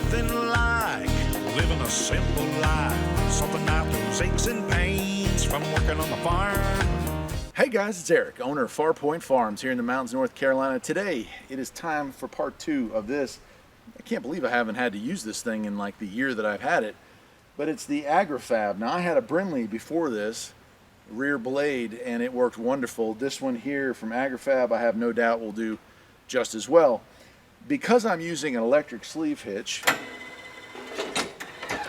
nothing like living a simple life. Something out those aches and pains from working on the farm. Hey guys, it's Eric, owner of Farpoint Farms here in the mountains of North Carolina. Today, it is time for part 2 of this. I can't believe I haven't had to use this thing in like the year that I've had it, but it's the Agri-Fab. Now I had a Brindley before this, rear blade, and it worked wonderful. This one here from Agri-Fab I have no doubt will do just as well. Because I'm using an electric sleeve hitch,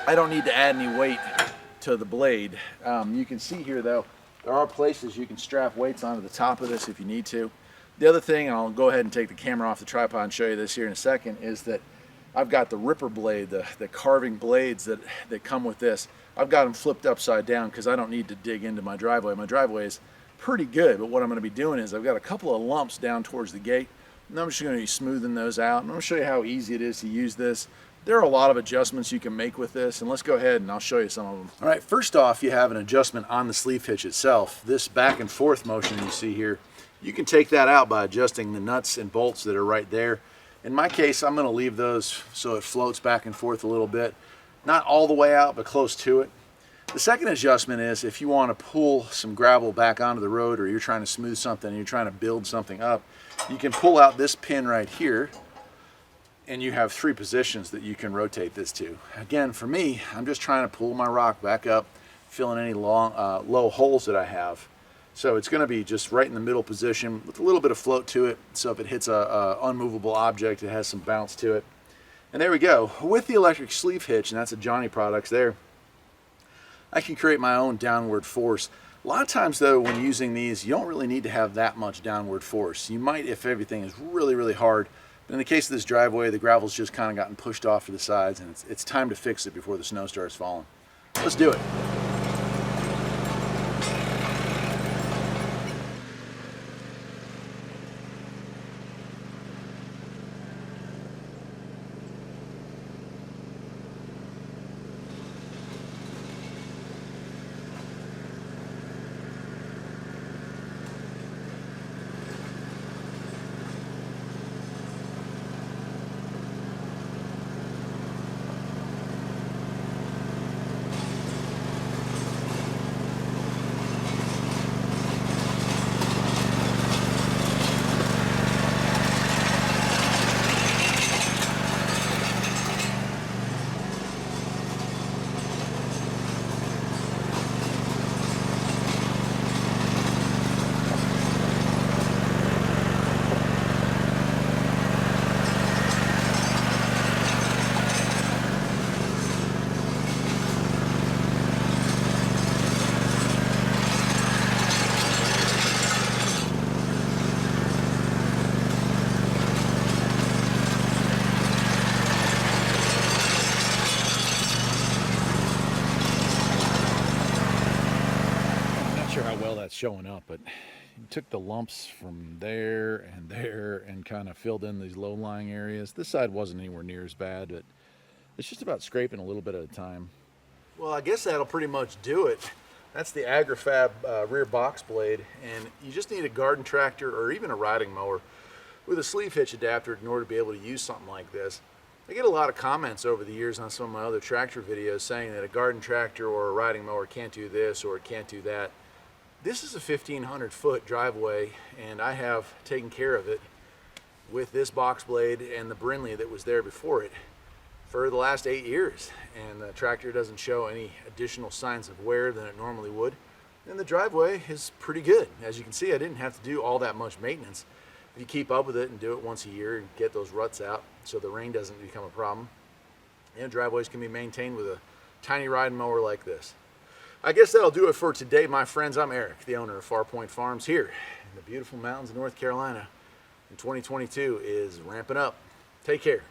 I don't need to add any weight to the blade. You can see here though, there are places you can strap weights onto the top of this if you need to. The other thing, and I'll go ahead and take the camera off the tripod and show you this here in a second, is that I've got the ripper blade, the carving blades that come with this. I've got them flipped upside down because I don't need to dig into my driveway. My driveway is pretty good, but what I'm going to be doing is I've got a couple of lumps down towards the gate, and I'm just going to be smoothing those out. And I'm going to show you how easy it is to use this. There are a lot of adjustments you can make with this, and let's go ahead and I'll show you some of them. All right, first off, you have an adjustment on the sleeve hitch itself. This back and forth motion you see here, you can take that out by adjusting the nuts and bolts that are right there. In my case, I'm going to leave those so it floats back and forth a little bit. Not all the way out, but close to it. The second adjustment is if you want to pull some gravel back onto the road, or you're trying to smooth something and you're trying to build something up, you can pull out this pin right here, and you have 3 positions that you can rotate this to. Again, for me, I'm just trying to pull my rock back up, fill in any low holes that I have. So it's going to be just right in the middle position with a little bit of float to it, so if it hits a unmovable object, it has some bounce to it. And there we go. With the electric sleeve hitch, and that's a Johnny Products there, I can create my own downward force. A lot of times though, when using these, you don't really need to have that much downward force. You might if everything is really, really hard. But in the case of this driveway, the gravel's just kind of gotten pushed off to the sides, and it's time to fix it before the snow starts falling. Let's do it. How well that's showing up, but you took the lumps from there and kind of filled in these low-lying areas. This side wasn't anywhere near as bad, but it's just about scraping a little bit at a time. Well, I guess that'll pretty much do it. That's the Agri-Fab rear box blade, and you just need a garden tractor or even a riding mower with a sleeve hitch adapter in order to be able to use something like this. I get a lot of comments over the years on some of my other tractor videos saying that a garden tractor or a riding mower can't do this or it can't do that. This is a 1,500-foot driveway, and I have taken care of it with this box blade and the Brindley that was there before it for the last 8 years. And the tractor doesn't show any additional signs of wear than it normally would. And the driveway is pretty good. As you can see, I didn't have to do all that much maintenance. If you keep up with it and do it once a year and get those ruts out so the rain doesn't become a problem, and driveways can be maintained with a tiny riding mower like this. I guess that'll do it for today, my friends. I'm Eric, the owner of Farpoint Farms here in the beautiful mountains of North Carolina. And 2022 is ramping up. Take care.